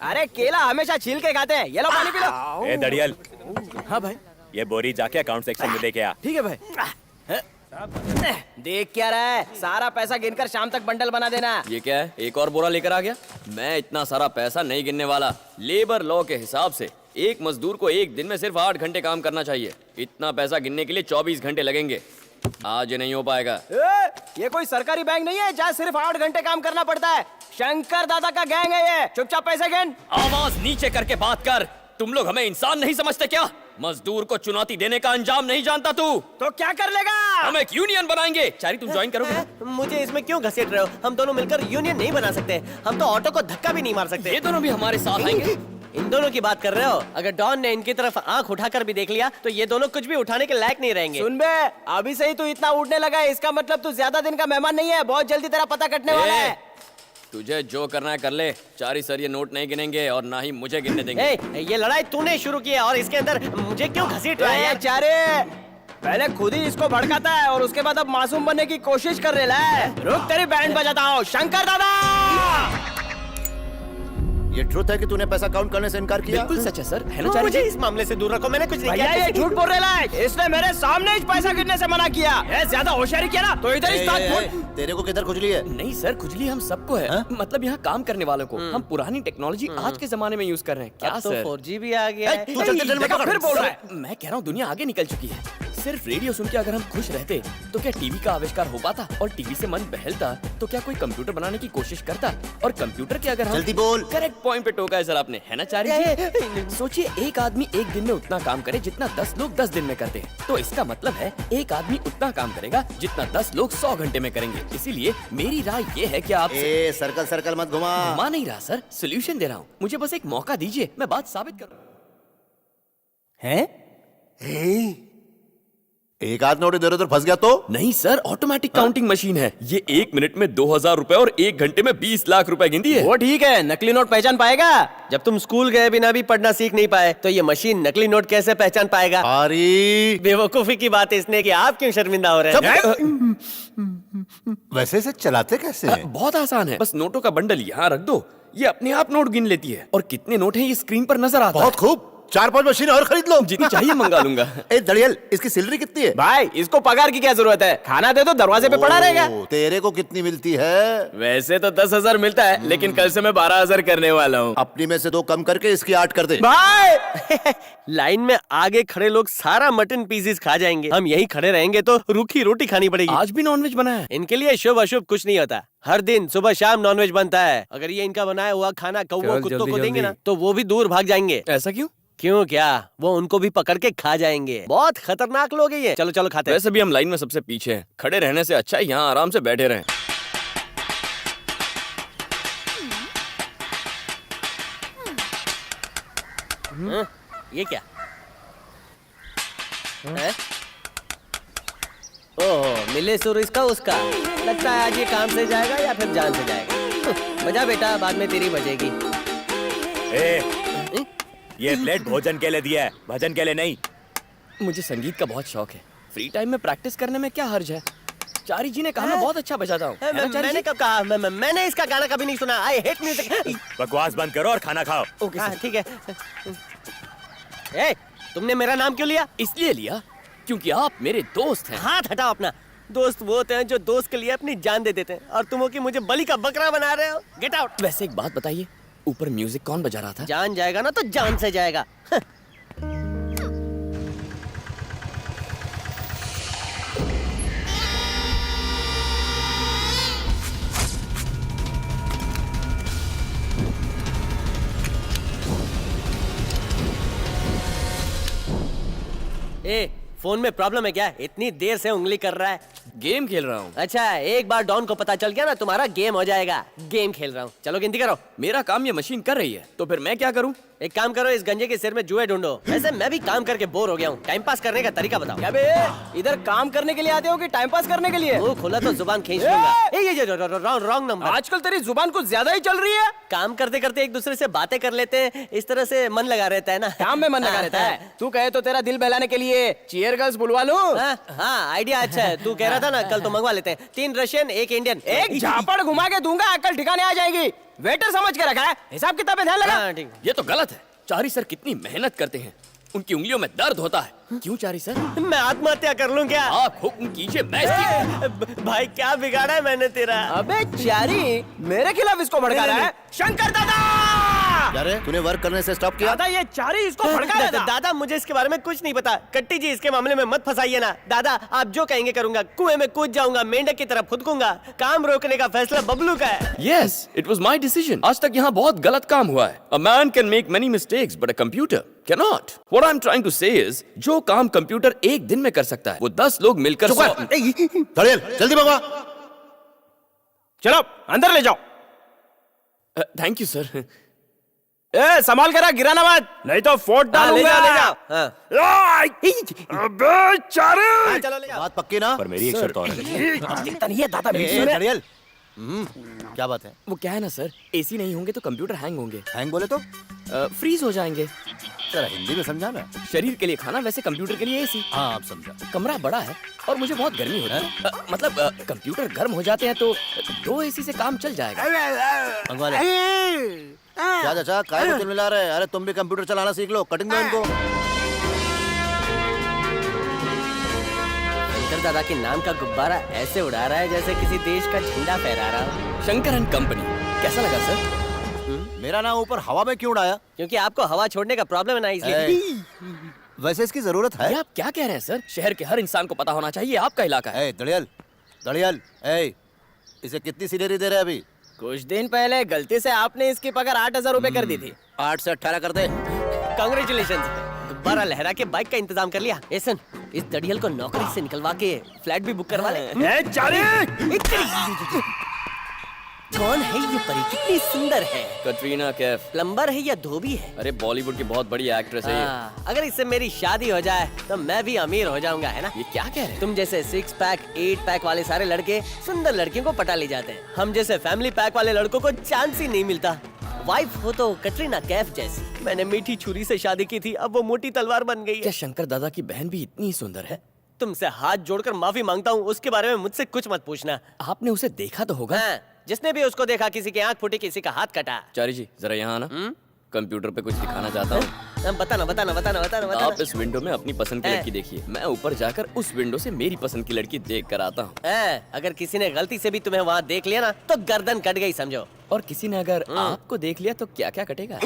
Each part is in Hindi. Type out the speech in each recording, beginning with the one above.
अरे केला हमेशा छील के खाते हैं, ये लो पानी पी लो। ए दड़ियल, हाँ भाई। ये बोरी जाके अकाउंट सेक्शन में दे के आ। ठीक है भाई। देख क्या रहा है, सारा पैसा गिनकर शाम तक बंडल बना देना। ये क्या है, एक और बोरा लेकर आ गया? मैं इतना सारा पैसा नहीं गिनने वाला। लेबर लॉ के हिसाब से एक मजदूर को एक दिन में सिर्फ 8 घंटे काम करना चाहिए। इतना पैसा गिनने के लिए 24 घंटे लगेंगे। आज ये नहीं हो पाएगा। ये कोई सरकारी बैंक नहीं है जहाँ सिर्फ 8 घंटे काम करना पड़ता है। शंकर दादा का गैंग है ये। चुपचाप पैसे गिन। आवाज नीचे करके बात कर। तुम लोग हमें इंसान नहीं समझते क्या? मजदूर को चुनौती देने का अंजाम नहीं जानता तू? तो क्या कर लेगा? हम एक यूनियन बनाएंगे। चारी तुम ज्वाइन करोगे? मुझे इसमें क्यों घसीट रहे हो? हम दोनों मिलकर यूनियन नहीं बना सकते। हम तो ऑटो को धक्का भी नहीं मार सकते। ये दोनों भी हमारे साथ आएंगे। इन दोनों की बात कर रहे हो? अगर डॉन ने इनकी तरफ आंख उठाकर भी देख लिया तो ये दोनों कुछ भी उठाने के लायक नहीं रहेंगे। सुन बे, अभी से ही तू इतना उड़ने लगा है, इसका मतलब तू ज्यादा दिन का मेहमान नहीं है। बहुत जल्दी तेरा पता कटने वाला है। तुझे जो करना है कर ले। चारी सर ये नोट नहीं गिनेंगे और ना ही मुझे गिनने देंगे। ये लड़ाई तूने शुरू की है और इसके अंदर मुझे क्यों घसीट रहा है यार? चारे पहले खुद ही इसको भड़काता है और उसके बाद अब मासूम बनने की कोशिश कर रहा है। रुक, तेरी बैंड बजाता हूँ। शंकर दादा, ये ट्रुथ है कि तूने पैसा काउंट करने से इनकार किया? बिल्कुल सच है सर, है ना चारी मुझे जी? इस मामले से दूर रखो, मैंने कुछ नहीं भैया किया। ये झूठ बोल रहा है। इसने मेरे सामने ही पैसा गिनने से मना किया। ये ज्यादा होशियारी किया ना तो इधर ही स्टार्ट। तेरे को किधर खुजली है? नहीं सर, खुजली हम सबको है। मतलब यहाँ काम करने वालों को। हम पुरानी टेक्नोलॉजी आज के जमाने में यूज कर रहे हैं। क्या तो सर? 4G भी आ गया है। तू चल चल देखा, फिर बोल रहा है। मैं कह रहा हूँ दुनिया आगे निकल चुकी है। सिर्फ रेडियो सुन के अगर हम खुश रहते तो क्या टीवी का आविष्कार हो पाता? और टीवी से मन बहलता तो क्या कोई कंप्यूटर बनाने की कोशिश करता? और कंप्यूटर के अगर हम जल्दी बोल। करेक्ट पॉइंट पे टोका है सर आपने, है ना चारी जी? सोचिए एक आदमी एक दिन में उतना काम करे जितना 10 लोग 10 दिन में करते हैं। तो इसका मतलब है एक आदमी उतना काम करेगा जितना 10 लोग 100 घंटे में करेंगे। इसीलिए मेरी राय ये है कि आप सर्कल सर्कल मत घुमा। घुमा नहीं रहा सर, सोल्यूशन दे रहा हूँ। मुझे बस एक मौका दीजिए, मैं बात साबित करूँ। एक आध नोट इधर उधर फंस गया तो? नहीं सर, ऑटोमेटिक काउंटिंग मशीन है। ये 1 मिनट में 2000 रुपए और 1 घंटे में 20 लाख रुपए गिनती है। वो ठीक है, नकली नोट पहचान पाएगा। जब तुम स्कूल गए बिना भी पढ़ना सीख नहीं पाए तो ये मशीन नकली नोट कैसे पहचान पाएगा? अरे बेवकूफी की बात है इसने कि आप क्यों शर्मिंदा हो रहे हैं? वैसे इसे चलाते कैसे हैं? बहुत आसान है, बस नोटों का बंडल यहाँ रख दो, ये अपने आप नोट गिन लेती है। और कितने नोट हैं ये स्क्रीन पर नजर आता है। बहुत खूब, 4-5 मशीन और खरीद लो। जितनी चाहिए मंगा लूंगा। ए दड़ियल, इसकी सैलरी कितनी है? भाई इसको पगार की क्या जरूरत है? खाना दे दो, दरवाजे पे पड़ा रहेगा। तेरे को कितनी मिलती है? वैसे तो 10,000 मिलता है, लेकिन कल से मैं 12,000 करने वाला हूँ। अपनी में से 2 कम करके इसकी 8 कर दे। भाई लाइन में आगे खड़े लोग सारा मटन पीसेस खा जाएंगे। हम यहीं खड़े रहेंगे तो रूखी रोटी खानी पड़ेगी। आज भी नॉनवेज बना है। इनके लिए शुभ अशुभ कुछ नहीं होता। हर दिन सुबह शाम नॉनवेज बनता है। अगर ये इनका बनाया हुआ खाना कौवा कुत्तों को देंगे ना तो वो भी दूर भाग जाएंगे। ऐसा क्यों? क्यों क्या, वो उनको भी पकड़ के खा जाएंगे। बहुत खतरनाक लोग हैं ये। चलो चलो खाते हैं। वैसे भी हम लाइन में सबसे पीछे हैं। खड़े रहने से अच्छा है यहाँ आराम से बैठे रहें। ये क्या है? ओह, मिले सुर इसका उसका। लगता है आज ये काम से जाएगा या फिर जान से जाएगा। बजा बेटा, बाद में तेरी बजेगी। ये प्लेट भोजन के लिए दिया है, भजन के लिए नहीं। मुझे संगीत का बहुत शौक है। फ्री टाइम में प्रैक्टिस करने में क्या हर्ज है? चारी जी ने कहा मैं बहुत अच्छा बजाता हूँ। मैंने कब कहा? मैंने इसका गाना कभी नहीं सुना। I hate music. बकवास बंद करो और खाना खाओ। हाँ ठीक है। ए, तुमने मेरा नाम क्यों लिया? इसलिए लिया क्योंकि आप मेरे दोस्त हैं। हाथ हटाओ अपना। दोस्त वो होते हैं जो दोस्त के लिए अपनी जान दे देते हैं, और तुम हो कि मुझे बलि का बकरा बना रहे हो। Get out. वैसे एक बात बताइए, ऊपर म्यूजिक कौन बजा रहा था? जान जाएगा ना तो जान से जाएगा। ए, फोन में प्रॉब्लम है क्या? इतनी देर से उंगली कर रहा है। गेम खेल रहा हूँ। अच्छा, एक बार डॉन को पता चल गया ना तुम्हारा गेम हो जाएगा। गेम खेल रहा हूँ। चलो गिनती करो। मेरा काम ये मशीन कर रही है, तो फिर मैं क्या करूँ? एक काम करो, इस गंजे के सिर में जुए ढूंढो। वैसे मैं भी काम करके बोर हो गया हूँ। टाइम पास करने का तरीका बताओ। क्या बे, इधर काम करने के लिए आते हो कि टाइम पास करने के लिए? मुंह खोला तो जुबान खींच लूंगा। ये रॉन्ग नंबर। आजकल तेरी जुबान कुछ ज्यादा ही चल रही है। काम करते करते एक दूसरे से बातें कर लेते हैं, इस तरह से मन लगा रहता है ना। काम में मन लगा रहता है। तू कहे तो तेरा दिल बहलाने के लिए चीयर गर्ल्स बुलवा लूं? हाँ, आइडिया अच्छा है। तू कह रहा था ना, कल तो मंगवा लेते हैं। 3 रशियन 1 इंडियन। एक झापड़ घुमा के दूंगा, अकल ठिकाने आ जाएगी। वेटर समझ के रखा है, हिसाब किताब में ध्यान लगा। हाँ, ठीक। ये तो गलत है। चारी सर कितनी मेहनत करते हैं, उनकी उंगलियों में दर्द होता है। क्यों चारी सर? मैं आत्महत्या कर लूं क्या? आप हुक्म कीजिए, मैं इसकी- भाई क्या बिगाड़ा है मैंने तेरा? अबे चारी, मेरे खिलाफ इसको भड़का रहा है। शंकर दादा! अरे तूने वर्क करने से स्टॉप किया? दादा ये चारी इसको भड़का रहा था। दादा मुझे इसके बारे में कुछ नहीं पता। कट्टी जी इसके मामले में मत फंसाइए ना। दादा आप जो कहेंगे करूंगा। कुएं में कूद जाऊंगा, मेंढक की तरह फुदकूंगा। काम रोकने का फैसला बबलू का है। Yes, it was my decision. आज तक यहाँ बहुत गलत काम हुआ है। A man can make many mistakes, but a computer cannot. What I'm trying to say is, जो काम कंप्यूटर एक दिन में कर सकता है, वो 10 लोग मिलकर चुप कर। धड़ेल जल्दी भगवा। चलो अंदर ले जाओ। Thank you sir. ए संभाल कर रख, गिराना मत, नहीं तो फोट ले डालूंगा। जाओ, ले जाओ। हाँ। अबे चारी! हाँ, चलो ले जाओ। बात पक्की ना? पर मेरी एक शर्त और है। दिखता नहीं है दादा ए, बीच ए, में। धड़ेल क्या बात है? वो क्या है ना सर, एसी नहीं होंगे तो कंप्यूटर हैंग होंगे, हैंग बोले तो फ्रीज हो जाएंगे। जरा हिंदी में समझा ना। शरीर के लिए खाना, वैसे कंप्यूटर के लिए एसी। हाँ आप समझा। कमरा बड़ा है और मुझे बहुत गर्मी होती है। मतलब कंप्यूटर गर्म हो जाते हैं तो 2 एसी से काम चल जाएगा। मंगवा ले। क्या चाचा काय को चिल्ला रहे? अरे तुम भी कंप्यूटर चलाना सीख लो, कटिंग दो इनको। शंकर दादा के नाम का गुब्बारा ऐसे उड़ा रहा है जैसे किसी देश का झंडा फहरा रहा हो। शंकर एंड कंपनी, कैसा लगा सर? मेरा नाम ऊपर हवा में क्यों उड़ाया? क्योंकि आपको हवा छोड़ने का प्रॉब्लम है ना, इसलिए। वैसे इसकी जरूरत है? ये आप क्या कह रहे हैं सर? शहर के हर इंसान को पता होना चाहिए आपका इलाका है। ए दड़ियल दड़ियल, ए इसे कितनी सैलरी दे रहे हैं अभी? कुछ दिन पहले गलती से आपने इसकी पगार 8,000 रुपए कर दी थी। 8 से 18 कर दे। कांग्रेचुलेशन। गुब्बारा लहरा के बाइक का इंतजाम कर लिया। ऐसन इस दड़ियल को नौकरी से निकलवा के फ्लैट भी बुक करवा ले। ए चारी! कौन है ये परी? कितनी सुंदर है। कटरीना कैफ। प्लम्बर है या धोबी है? अरे बॉलीवुड की बहुत बड़ी एक्ट्रेस है ये। अगर इससे मेरी शादी हो जाए तो मैं भी अमीर हो जाऊंगा, है ना? ये क्या कह रहे हैं? तुम जैसे 6 पैक 8 पैक वाले सारे लड़के सुंदर लड़कियों को पटा ले जाते हैं। हम जैसे फैमिली पैक वाले लड़कों को चांस ही नहीं मिलता। वाइफ हो तो कटरीना कैफ जैसी। मैंने मीठी छुरी से शादी की थी, अब वो मोटी तलवार बन गई क्या है। शंकर दादा की बहन भी इतनी सुंदर है? तुमसे हाथ जोड़कर माफी मांगता हूँ, उसके बारे में मुझसे कुछ मत पूछना। आपने उसे देखा तो होगा। हाँ, जिसने भी उसको देखा किसी की आंख फूटी, किसी का हाथ कटा। चारी जी जरा यहाँ आना। कंप्यूटर पे कुछ दिखाना चाहता हूँ। बताना बताना बताना बताना आप बताना। इस विंडो में अपनी पसंद की लड़की देखिए, मैं ऊपर जाकर उस विंडो से मेरी पसंद की लड़की देख कर आता हूँ। अगर किसी ने गलती से भी तुम्हें वहाँ देख लिया ना तो गर्दन कट गई समझो। और किसी ने अगर आपको देख लिया तो क्या क्या कटेगा?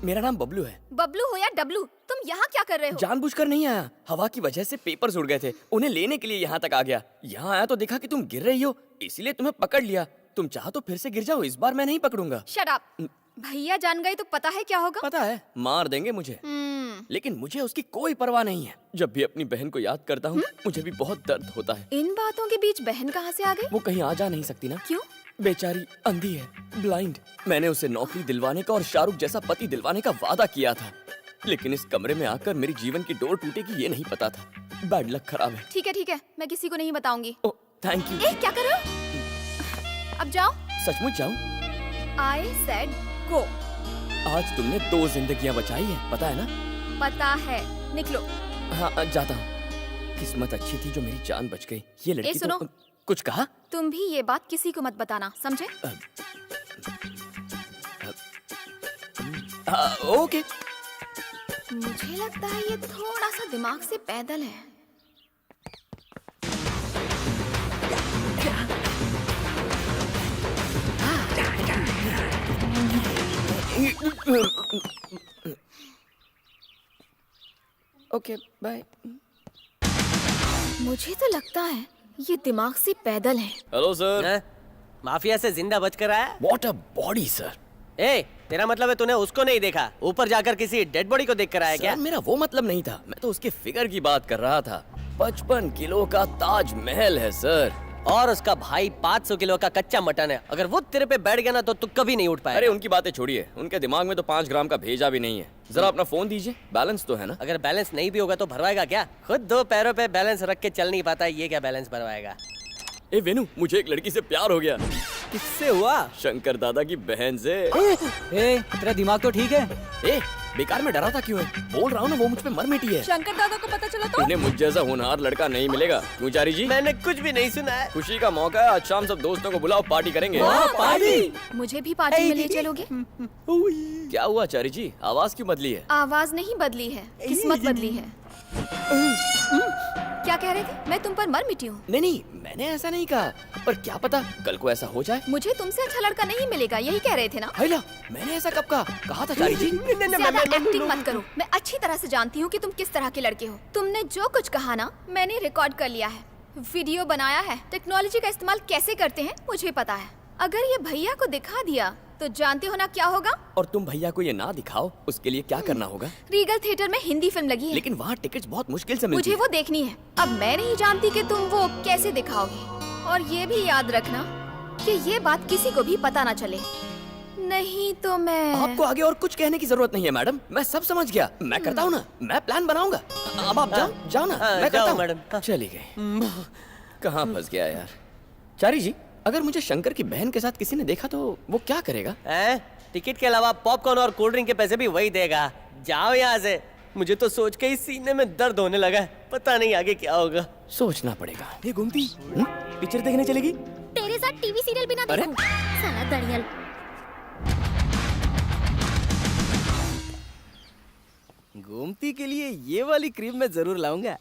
मेरा नाम बबलू है। बबलू हो या डबलू, तुम यहाँ क्या कर रहे हो? जानबूझकर नहीं आया, हवा की वजह से पेपर्स उड़ गए थे, उन्हें लेने के लिए यहाँ तक आ गया। यहाँ आया तो देखा कि तुम गिर रही हो, इसलिए तुम्हें पकड़ लिया। तुम चाहो तो फिर से गिर जाओ, इस बार मैं नहीं पकड़ूंगा। Shut up. भैया जान गए तो पता है क्या होगा? पता है, मार देंगे मुझे। लेकिन मुझे उसकी कोई परवाह नहीं है। जब भी अपनी बहन को याद करता हूँ मुझे भी बहुत दर्द होता है। इन बातों के बीच बहन कहाँ से आ गई? वो कहीं आ जा नहीं सकती ना। क्यों? बेचारी अंधी है, ब्लाइंड। मैंने उसे नौकरी दिलवाने का और शाहरुख जैसा पति दिलवाने का वादा किया था, लेकिन इस कमरे में आकर मेरी जीवन की डोर टूटेगी ये नहीं पता था। बैड लक खराब है। ठीक है, मैं किसी को नहीं बताऊंगी। Oh thank you. ए, क्या कर रहे हो? अब जाओ। सचमुच जाऊं? I said go. आज तुमने 2 जिंदगियां बचाई है, पता है ना? पता है, निकलो। हाँ जाता हूँ। किस्मत अच्छी थी जो मेरी जान बच गई। ये लड़की सुनो। तो कुछ कहा? तुम भी ये बात किसी को मत बताना, समझे? ओके। मुझे लगता है ये थोड़ा सा दिमाग से पैदल है। Okay bye. मुझे तो लगता है ये दिमाग से पैदल है। Hello sir. हैं? माफिया से जिंदा बचकर आया? What a body sir. ए, तेरा मतलब है तूने उसको नहीं देखा, ऊपर जाकर किसी डेड बॉडी को देख कर आया क्या? सर मेरा वो मतलब नहीं था, मैं तो उसके फिगर की बात कर रहा था। 55 किलो का ताजमहल है सर। और उसका भाई 500 किलो का कच्चा मटन है। अगर वो तेरे पे बैठ गया ना तो तू कभी नहीं उठ पाएगा। अरे उनकी बातें छोड़िए, उनके दिमाग में तो 5 ग्राम का भेजा भी नहीं है। जरा अपना फोन दीजिए, बैलेंस तो है ना? अगर बैलेंस नहीं भी होगा तो भरवाएगा क्या? खुद 2 पैरों पे बैलेंस रख के चल नहीं पाता, ये क्या बैलेंस भरवाएगा? ए वेनु, मुझे एक लड़की से प्यार हो गया। किससे हुआ? शंकर दादा की बहन से। तेरा दिमाग तो ठीक है? ए बेकार में डरा था क्यों है? बोल रहा हूँ ना, वो मुझ पे मर मिटी है। शंकर दादा को पता चला तो? उन्हें मुझ जैसा होनहार लड़का नहीं मिलेगा। क्यों चारी जी? मैंने कुछ भी नहीं सुना है। खुशी का मौका है, आज शाम सब दोस्तों को बुलाओ, पार्टी करेंगे। पार्टी? मुझे भी पार्टी में ले चलोगे? क्या हुआ चारी जी, आवाज क्यों बदली है? आवाज नहीं बदली है, किस्मत बदली है। क्या कह रहे थे? मैं तुम पर मर मिटी हूँ? नहीं नहीं, मैंने ऐसा नहीं कहा, पर क्या पता कल को ऐसा हो जाए। मुझे तुमसे अच्छा लड़का नहीं मिलेगा, यही कह रहे थे ना? हैला, मैंने ऐसा कब कहा था चारी जी? ज्यादा एक्टिंग मत करो। मैं अच्छी तरह से जानती हूँ कि तुम किस तरह के लड़के हो। तुमने जो कुछ कहा ना, मैंने रिकॉर्ड कर लिया है, वीडियो बनाया है। टेक्नोलॉजी का इस्तेमाल कैसे करते हैं मुझे पता है। अगर ये भैया को दिखा दिया तो जानते हो ना क्या होगा? और तुम भैया को ये ना दिखाओ, उसके लिए क्या करना होगा? रीगल थिएटर में हिंदी फिल्म लगी है, लेकिन वहाँ टिकट्स बहुत मुश्किल से मिलती मुझे वो देखनी है। अब मैं नहीं जानती कि तुम वो कैसे दिखाओगे। और ये भी याद रखना कि ये बात किसी को भी पता ना चले, नहीं तो मैं। आपको आगे और कुछ कहने की जरूरत नहीं है मैडम, मैं सब समझ गया। मैं करता हूँ ना, मैं प्लान बनाऊंगा। अब आप जाओ ना, हाँ, मैं करता जाओ हूँ। मैडम। चली गई। कहाँ फंस गया यार। चारी जी, अगर मुझे शंकर की बहन के साथ किसी ने देखा तो वो क्या करेगा? टिकट के अलावा पॉपकॉर्न और कोल्ड ड्रिंक के पैसे भी वही देगा। जाओ यहाँ से। मुझे तो सोच के ही सीने में दर्द होने लगा है। पता नहीं आगे क्या होगा। सोचना पड़ेगा। ये घूमती पिक्चर देखने चलेगी? तेरे साथ टीवी सीरियल भी ना अरे? देखूं। साला दरियल। गोमती के लिए ये वाली क्रीम मैं जरूर लाऊंगा।